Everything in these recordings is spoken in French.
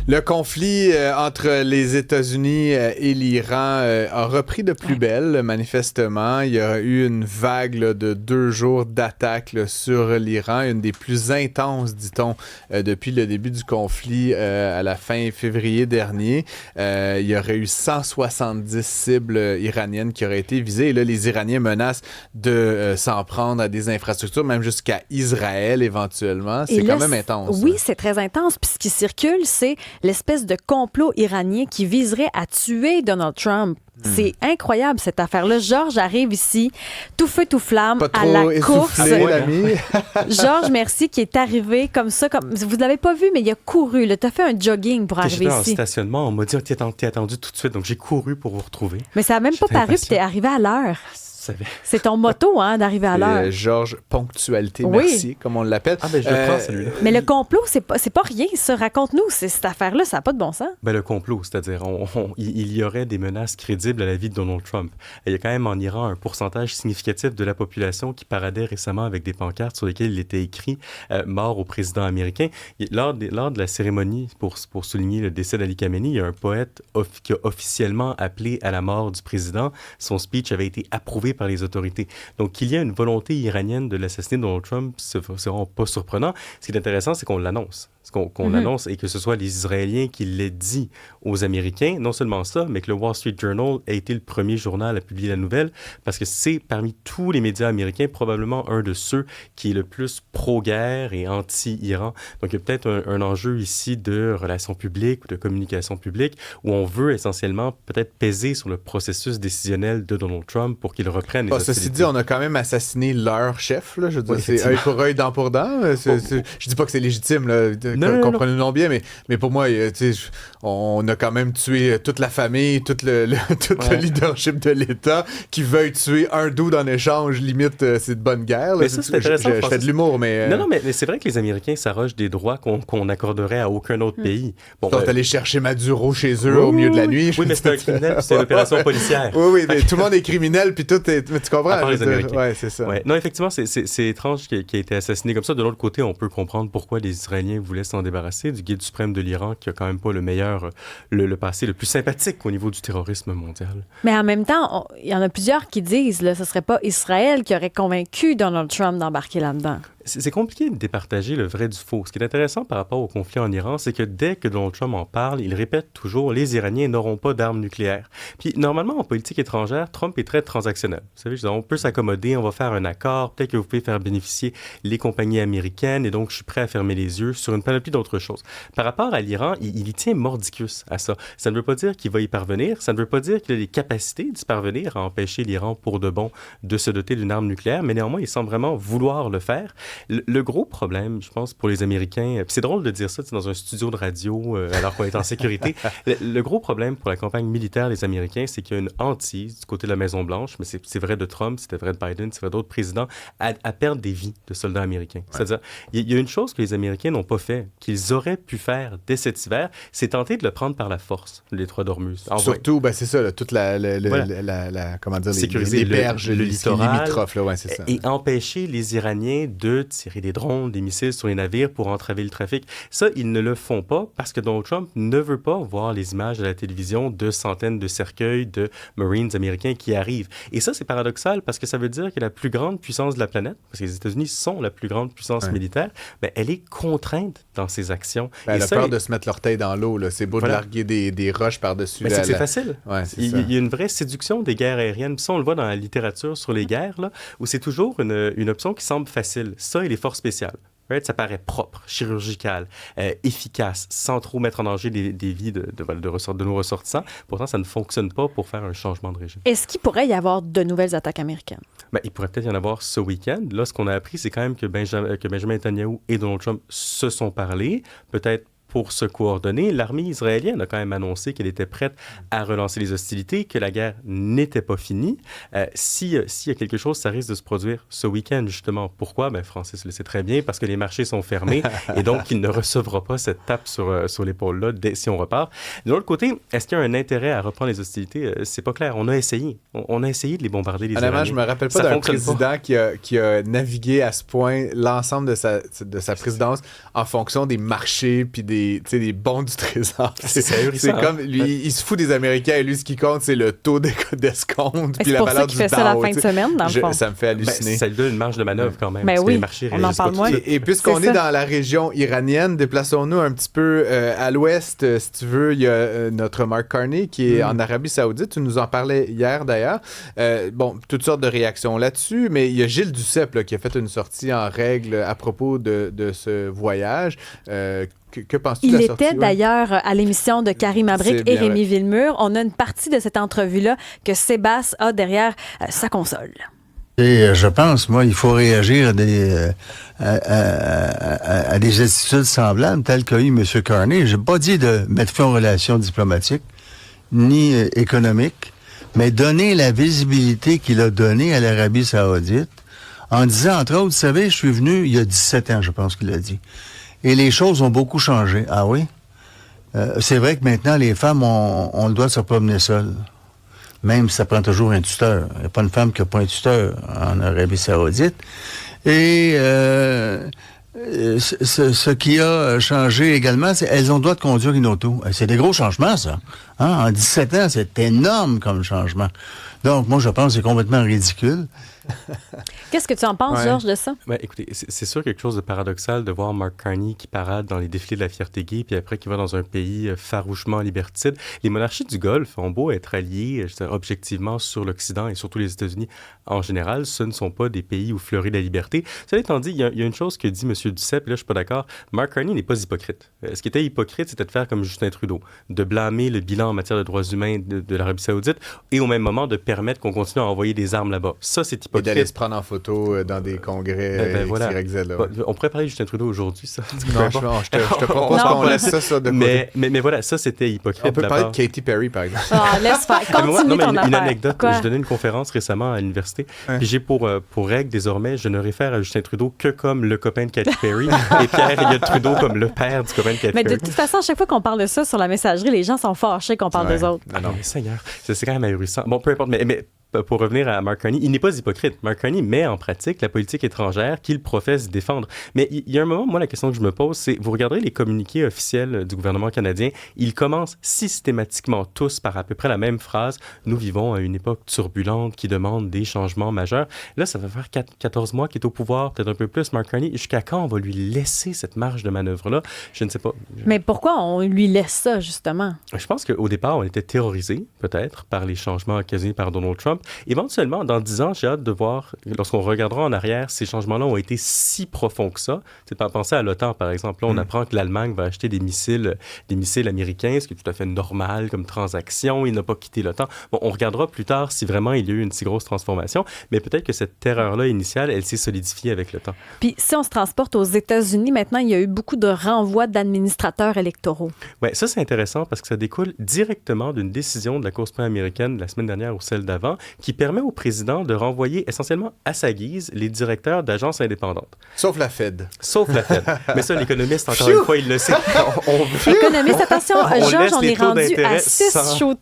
Le conflit entre les États-Unis et l'Iran a repris de plus belle, manifestement. Il y a eu une vague là, de 2 jours d'attaques là, sur l'Iran, une des plus intenses, dit-on, depuis le début du conflit à la fin février dernier. Il y aurait eu 170 cibles iraniennes qui auraient été visées. Et là, les Iraniens menacent de s'en prendre à des infrastructures, même jusqu'à Israël éventuellement. C'est quand même intense. Oui, c'est très intense. Puis ce qui circule, c'est l'espèce de complot iranien qui viserait à tuer Donald Trump. C'est incroyable, cette affaire-là. Georges arrive ici, tout feu, tout flamme, à la course. L'ami. Georges Mercier qui est arrivé comme ça. Vous ne l'avez pas vu, mais il a couru. Tu as fait un jogging pour arriver ici. J'étais en stationnement. On m'a dit, t'es attendu tout de suite. Donc, j'ai couru pour vous retrouver. Mais ça n'a même pas paru, puis t'es arrivé à l'heure. C'est ton motto, hein, d'arriver à l'heure. Georges Ponctualité, merci, comme on l'appelle. Ah, ben je le prends, celui-là. Mais le complot, c'est pas rien, ça. Raconte-nous, cette affaire-là, ça n'a pas de bon sens. Ben, le complot, c'est-à-dire, il y aurait des menaces crédibles à la vie de Donald Trump. Il y a quand même en Iran un pourcentage significatif de la population qui paradait récemment avec des pancartes sur lesquelles il était écrit « Mort au président américain ». Lors de la cérémonie, pour souligner le décès d'Ali Khamenei, il y a un poète qui a officiellement appelé à la mort du président. Son speech avait été approuvé par les autorités. Donc, qu'il y ait une volonté iranienne de l'assassiner Donald Trump, c'est vraiment pas surprenant. Ce qui est intéressant, c'est qu'on l'annonce. Qu'on l'annonce et que ce soit les Israéliens qui l'aient dit aux Américains. Non seulement ça, mais que le Wall Street Journal a été le premier journal à publier la nouvelle parce que c'est parmi tous les médias américains probablement un de ceux qui est le plus pro-guerre et anti-Iran. Donc, il y a peut-être un enjeu ici de relations publiques ou de communication publique où on veut essentiellement peut-être peser sur le processus décisionnel de Donald Trump pour qu'il reprenne les hostilités. Ceci dit, on a quand même assassiné leur chef. Là, je veux dire, c'est œil pour œil, dent pour dent. Je dis pas que c'est légitime, là, comprenez-nous bien, mais pour moi, on a quand même tué toute la famille, tout le leadership de l'État qui veuille tuer un dude en échange, limite, c'est de bonne guerre. Là. Mais ça, c'est intéressant. Je fais de l'humour, mais... Non, mais c'est vrai que les Américains s'arrogent des droits qu'on accorderait à aucun autre pays. Bon, ils sont allés chercher Maduro chez eux au milieu de la nuit. Oui, mais c'est un criminel, c'est une opération policière. Oui, mais tout le monde est criminel, puis tout est... Mais tu comprends? À part les Américains. Ouais, c'est ça. Ouais. Non, effectivement, c'est étrange qu'il ait été assassiné comme ça. De l'autre côté, on peut comprendre pourquoi les Israéliens voulaient s'en débarrasser du guide suprême de l'Iran, qui a quand même pas le meilleur, le passé le plus sympathique au niveau du terrorisme mondial. Mais en même temps, il y en a plusieurs qui disent que ce serait pas Israël qui aurait convaincu Donald Trump d'embarquer là-dedans. C'est compliqué de départager le vrai du faux. Ce qui est intéressant par rapport au conflit en Iran, c'est que dès que Donald Trump en parle, il répète toujours « les Iraniens n'auront pas d'armes nucléaires ». Puis normalement, en politique étrangère, Trump est très transactionnel. Vous savez, on peut s'accommoder, on va faire un accord, peut-être que vous pouvez faire bénéficier les compagnies américaines, et donc je suis prêt à fermer les yeux sur une panoplie d'autres choses. Par rapport à l'Iran, il y tient mordicus à ça. Ça ne veut pas dire qu'il va y parvenir, ça ne veut pas dire qu'il a les capacités d'y parvenir à empêcher l'Iran pour de bon de se doter d'une arme nucléaire, mais néanmoins, il semble vraiment vouloir le faire. Le gros problème, je pense, pour les Américains, puis c'est drôle de dire ça dans un studio de radio alors qu'on est en sécurité, le gros problème pour la campagne militaire des Américains, c'est qu'il y a une hantise du côté de la Maison-Blanche, mais c'est vrai de Trump, c'était vrai de Biden, c'est vrai d'autres présidents, à perdre des vies de soldats américains. Ouais. C'est-à-dire, il y a une chose que les Américains n'ont pas fait, qu'ils auraient pu faire dès cet hiver, c'est tenter de le prendre par la force, le détroit d'Ormuz. Surtout, c'est ça, toute la comment dire, les berges, le littoral, limitrophes, là, ouais, c'est ça. Et empêcher les Iraniens de tirer des drones, des missiles sur les navires pour entraver le trafic. Ça, ils ne le font pas parce que Donald Trump ne veut pas voir les images à la télévision de centaines de cercueils de Marines américains qui arrivent. Et ça, c'est paradoxal parce que ça veut dire que la plus grande puissance de la planète, parce que les États-Unis sont la plus grande puissance militaire, elle est contrainte dans ses actions. Elle a peur de se mettre l'orteil dans l'eau. Là. C'est beau de larguer des roches par-dessus. C'est facile. Ouais, il y a une vraie séduction des guerres aériennes. Puis ça, on le voit dans la littérature sur les guerres, là, où c'est toujours une option qui semble facile. Ça et les forces spéciales. Right? Ça paraît propre, chirurgical, efficace, sans trop mettre en danger des vies de nos ressortissants. Pourtant, ça ne fonctionne pas pour faire un changement de régime. Est-ce qu'il pourrait y avoir de nouvelles attaques américaines? Il pourrait peut-être y en avoir ce week-end. Là, ce qu'on a appris, c'est quand même que Benjamin Netanyahu et Donald Trump se sont parlé. Peut-être pour se coordonner, l'armée israélienne a quand même annoncé qu'elle était prête à relancer les hostilités, que la guerre n'était pas finie. S'il y a quelque chose, ça risque de se produire ce week-end, justement. Pourquoi? Francis le sait très bien, parce que les marchés sont fermés et donc il ne recevra pas cette tape sur l'épaule-là si on repart. De l'autre côté, est-ce qu'il y a un intérêt à reprendre les hostilités? C'est pas clair. On a essayé. On a essayé de les bombarder, les Iraniens. Je me rappelle pas d'un président qui a navigué à ce point l'ensemble de sa présidence en fonction des marchés puis des les bons du trésor. C'est comme, lui, il se fout des Américains et lui, ce qui compte, c'est le taux d'escompte puis la valeur du Dow. C'est pour ça qu'il fait ça la fin de semaine, dans le fond. Ça me fait halluciner. Ça lui donne une marge de manœuvre quand même. Ben oui, on en parle moins. Et puisqu'on est dans la région iranienne, déplaçons-nous un petit peu à l'ouest, si tu veux. Il y a notre Mark Carney qui est en Arabie Saoudite. Tu nous en parlais hier, d'ailleurs. Toutes sortes de réactions là-dessus, mais il y a Gilles Duceppe qui a fait une sortie en règle à propos de ce voyage. Que penses-tu de la sortie? Il était d'ailleurs à l'émission de Karim Abrik et Rémi Villemur. On a une partie de cette entrevue-là que Sébastien a derrière sa console. Et je pense, moi, il faut réagir à des attitudes semblables telles qu'a eu M. Carney. Je n'ai pas dit de mettre fin aux relations diplomatiques ni économiques, mais donner la visibilité qu'il a donnée à l'Arabie Saoudite en disant, entre autres, vous savez, je suis venu il y a 17 ans, je pense qu'il a dit. Et les choses ont beaucoup changé. Ah oui? C'est vrai que maintenant, les femmes ont le droit de se promener seules. Même si ça prend toujours un tuteur. Il n'y a pas une femme qui n'a pas un tuteur en Arabie Saoudite. Et ce qui a changé également, c'est qu'elles ont le droit de conduire une auto. C'est des gros changements, ça. En 17 ans, c'est énorme comme changement. Donc, moi, je pense que c'est complètement ridicule. Qu'est-ce que tu en penses, Georges, de ça? Écoutez, c'est sûr quelque chose de paradoxal de voir Mark Carney qui parade dans les défilés de la fierté gay, puis après qui va dans un pays farouchement liberticide. Les monarchies du Golfe ont beau être alliées objectivement sur l'Occident et surtout les États-Unis en général, ce ne sont pas des pays où fleurit la liberté. Cela étant dit, il y a une chose que dit M. Duceppe, et là je suis pas d'accord, Mark Carney n'est pas hypocrite. Ce qui était hypocrite, c'était de faire comme Justin Trudeau, de blâmer le bilan en matière de droits humains de l'Arabie Saoudite et au même moment de permettre qu'on continue à envoyer des armes là-bas. Ça, c'est hypocrite. Et d'aller se prendre en photo dans des congrès XYZ. On pourrait parler de Justin Trudeau aujourd'hui, ça. Non, je te propose qu'on laisse ça sur de côté. Mais voilà, ça, c'était hypocrite. On peut parler de Katy Perry, par exemple. Laisse faire. Continue ton affaire. Une anecdote. Je donnais une conférence récemment à l'université. Puis j'ai pour règle, désormais, je ne réfère à Justin Trudeau que comme le copain de Katy Perry et Pierre Elliott Trudeau comme le père du copain de Katy Perry. Mais de toute façon, à chaque fois qu'on parle de ça sur la messagerie, les gens sont fâchés qu'on parle d'eux autres. Non, mais Seigneur, c'est quand même ahurissant. Bon, peu importe, mais pour revenir à Mark Carney, il n'est pas hypocrite. Mark Carney met en pratique la politique étrangère qu'il professe défendre. Mais il y a un moment, moi, la question que je me pose, c'est, vous regarderez les communiqués officiels du gouvernement canadien, ils commencent systématiquement tous par à peu près la même phrase. Nous vivons à une époque turbulente qui demande des changements majeurs. Là, ça va faire 14 mois qu'il est au pouvoir, peut-être un peu plus, Mark Carney. Jusqu'à quand on va lui laisser cette marge de manœuvre-là? Je ne sais pas. Mais pourquoi on lui laisse ça, justement? Je pense qu'au départ, on était terrorisés, peut-être, par les changements occasionnés par Donald Trump. Éventuellement, dans 10 ans, j'ai hâte de voir, lorsqu'on regardera en arrière, ces changements-là ont été si profonds que ça. C'est pas penser à l'OTAN, par exemple. Là, on apprend que l'Allemagne va acheter des missiles américains, ce qui est tout à fait normal comme transaction. Il n'a pas quitté l'OTAN. Bon, on regardera plus tard si vraiment il y a eu une si grosse transformation, mais peut-être que cette terreur-là initiale, elle s'est solidifiée avec le temps. Puis si on se transporte aux États-Unis, maintenant, il y a eu beaucoup de renvois d'administrateurs électoraux. Oui, ça, c'est intéressant parce que ça découle directement d'une décision de la Cour suprême américaine la semaine dernière ou celle d'avant qui permet au président de renvoyer essentiellement à sa guise les directeurs d'agences indépendantes. Sauf la Fed. Sauf la Fed. Mais ça, l'économiste, encore une fois, il le sait. Économiste, attention, Georges, on est rendu à 6 shooters.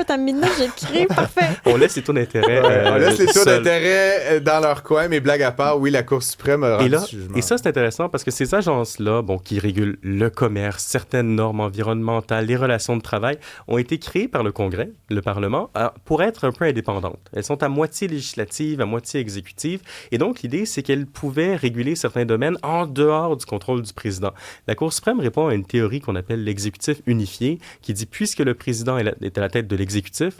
T'as une minute, j'écris, parfait. On laisse les taux d'intérêt. On laisse les taux d'intérêt dans leur coin, mais blague à part, oui, la Cour suprême a rendu ce jugement. Et ça, c'est intéressant parce que ces agences-là, qui régulent le commerce, certaines normes environnementales, les relations de travail, ont été créées par le Congrès, le Parlement, pour être un peu indépendantes. Elles sont à moitié législatives, à moitié exécutives. Et donc, l'idée, c'est qu'elles pouvaient réguler certains domaines en dehors du contrôle du président. La Cour suprême répond à une théorie qu'on appelle l'exécutif unifié, qui dit, puisque le président est à la tête de l'exécutif,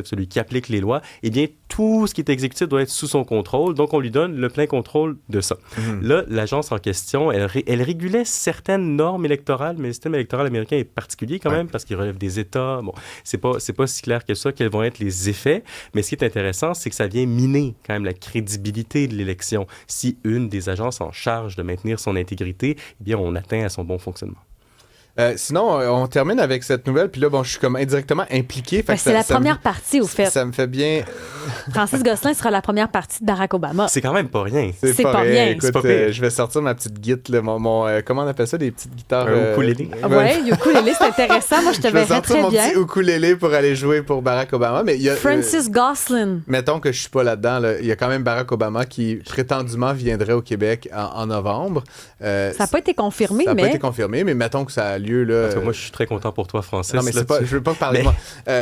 celui qui applique les lois, eh bien, tout ce qui est exécutif doit être sous son contrôle, donc on lui donne le plein contrôle de ça. Là, l'agence en question, elle régulait certaines normes électorales, mais le système électoral américain est particulier quand même, parce qu'il relève des États. Bon, c'est pas si clair que ça, quels vont être les effets, mais ce qui est intéressant, c'est que ça vient miner quand même la crédibilité de l'élection. Si une des agences en charge de maintenir son intégrité, eh bien, on atteint à son bon fonctionnement. Sinon, on termine avec cette nouvelle, puis là, je suis comme indirectement impliqué. C'est la première partie, au fait. Ça me fait bien... Francis Gosselin sera la première partie de Barack Obama. C'est quand même pas rien. C'est pas rien. Écoute, je vais sortir ma petite guitare, comment on appelle ça, des petites guitares... ukulélé. Oui, ukulélé, c'est intéressant. Moi, je te verrais très bien. Je vais sortir mon petit ukulélé pour aller jouer pour Barack Obama. Mais il y a, Francis Gosselin. Mettons que je suis pas là-dedans. Il y a quand même Barack Obama qui, prétendument, viendrait au Québec en novembre. Ça n'a pas été confirmé, Ça n'a pas été confirmé, mais mettons que ça a lieu merveilleux. Là. Parce que moi, je suis très content pour toi, Francis. Non, mais je ne veux pas parler de moi.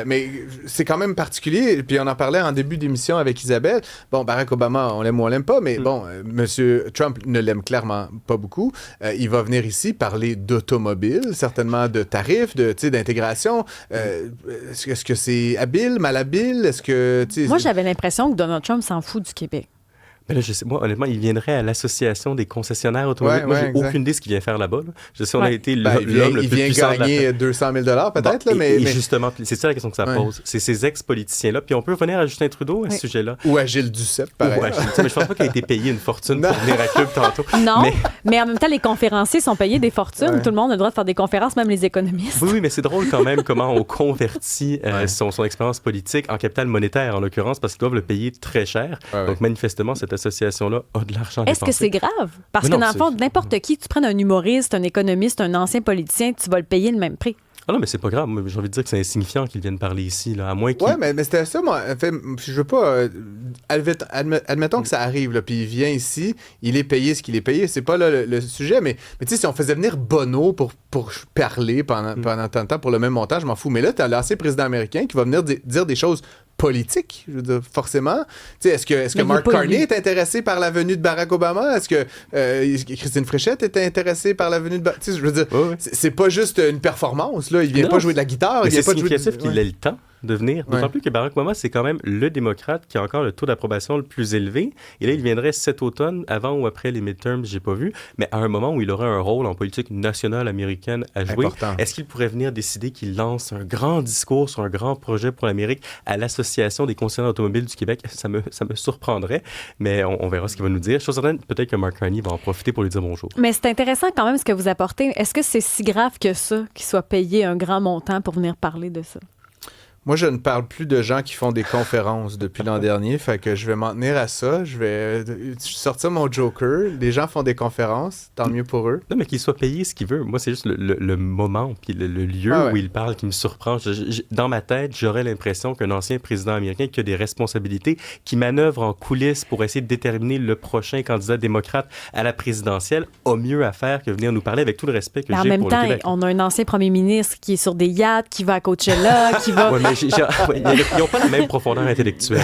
Mais c'est quand même particulier. Puis on en parlait en début d'émission avec Isabelle. Bon, Barack Obama, on l'aime ou on l'aime pas, mais bon, M. Trump ne l'aime clairement pas beaucoup. Il va venir ici parler d'automobile, certainement de tarifs, d'intégration. Est-ce que c'est habile, malhabile? Est-ce que... Moi, j'avais l'impression que Donald Trump s'en fout du Québec. Mais là, moi, honnêtement, il viendrait à l'association des concessionnaires automobiles. Moi, j'ai aucune idée de ce qu'il vient faire là-bas. Là. Je sais, on a été l'homme le plus puissant de la... Il vient gagner 200 000 peut-être. Bon, là, mais justement, c'est ça la question que ça pose. C'est ces ex-politiciens-là. Puis on peut revenir à Justin Trudeau à ce sujet-là. Ou à Gilles Duceppe, pareil. Mais je pense pas qu'il a été payé une fortune pour venir à Club tantôt. Non, mais en même temps, les conférenciers sont payés des fortunes. Tout le monde a le droit de faire des conférences, même les économistes. Oui, mais c'est drôle quand même comment on convertit son expérience politique en capital monétaire, en l'occurrence, parce qu'ils doivent le payer très cher. Donc manifestement, cette association-là de l'argent Est-ce que c'est grave? Parce que dans le fond, n'importe qui, tu prends un humoriste, un économiste, un ancien politicien, tu vas le payer le même prix. Ah non, mais c'est pas grave. Moi, j'ai envie de dire que c'est insignifiant qu'ils viennent parler ici, là, à moins qu'ils... Oui, mais c'était ça, moi. En fait, je veux pas... admettons que ça arrive, là, puis il vient ici, il est payé ce qu'il est payé. C'est pas là, le sujet, mais tu sais, si on faisait venir Bono pour parler pendant tant de temps pour le même montant, je m'en fous. Mais là, t'as l'ancien président américain qui va venir dire des choses politique, je veux dire, forcément. Est-ce que Mark Carney est intéressé par la venue de Barack Obama? Est-ce que Christine Fréchette est intéressée par la venue de Barack? Je veux dire, c'est pas juste une performance, là. Il vient pas jouer de la guitare. Mais il vient c'est pas significatif qu'il ait le temps de venir. D'autant plus que Barack Obama, c'est quand même le démocrate qui a encore le taux d'approbation le plus élevé. Et là, il viendrait cet automne, avant ou après les midterms, j'ai pas vu, mais à un moment où il aurait un rôle en politique nationale américaine à jouer. Important. Est-ce qu'il pourrait venir décider qu'il lance un grand discours sur un grand projet pour l'Amérique à l'Association des concessionnaires automobiles du Québec? Ça me surprendrait, mais on verra ce qu'il va nous dire. Chose certaine, peut-être que Mark Carney va en profiter pour lui dire bonjour. Mais c'est intéressant quand même ce que vous apportez. Est-ce que c'est si grave que ça, qu'il soit payé un grand montant pour venir parler de ça? Moi, je ne parle plus de gens qui font des conférences depuis l'an dernier, fait que je vais m'en tenir à ça. Je vais sortir mon Joker. Les gens font des conférences, tant mieux pour eux. Non, mais qu'il soit payé ce qu'il veut. Moi, c'est juste le moment puis le lieu où il parle qui me surprend. Dans ma tête, j'aurais l'impression qu'un ancien président américain qui a des responsabilités, qui manœuvre en coulisses pour essayer de déterminer le prochain candidat démocrate à la présidentielle, a mieux à faire que venir nous parler avec tout le respect que j'ai pour le Québec. En même temps, on a un ancien premier ministre qui est sur des yachts, qui va à Coachella, qui va... Ils n'ont pas la même profondeur intellectuelle.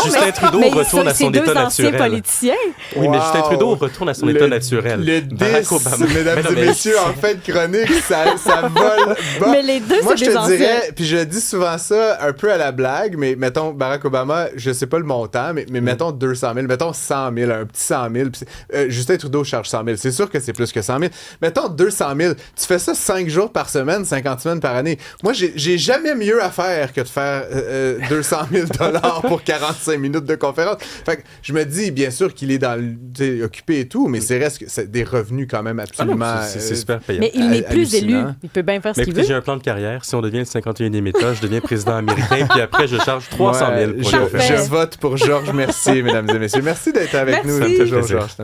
Justin Trudeau retourne à son état naturel. Politiciens. Oui, mais Justin Trudeau retourne à son état naturel. Le 10, mesdames et messieurs, en fin de chronique, ça vole bas. Mais les deux, moi, c'est je des te anciens. dirais, puis je dis souvent ça un peu à la blague, mais mettons, Barack Obama, je sais pas le montant, mais mettons 200 000, mettons 100 000, un petit 100 000. Justin Trudeau charge 100 000. C'est sûr que c'est plus que 100 000. Mettons 200 000. Tu fais ça 5 jours par semaine, 50 semaines par année. Moi, j'ai jamais mieux à faire que de faire 200 000 $ pour 45 minutes de conférence. Fait que je me dis, bien sûr qu'il est occupé et tout, mais c'est des revenus quand même absolument... c'est super payant. Mais il n'est plus élu. Il peut bien faire ce qu'il veut. J'ai un plan de carrière. Si on devient le 51e État, je deviens président américain, puis après, je charge 300 000 pour je vote pour Georges. Merci, mesdames et messieurs. Merci d'être avec nous. Ça me fait toujours, Georges.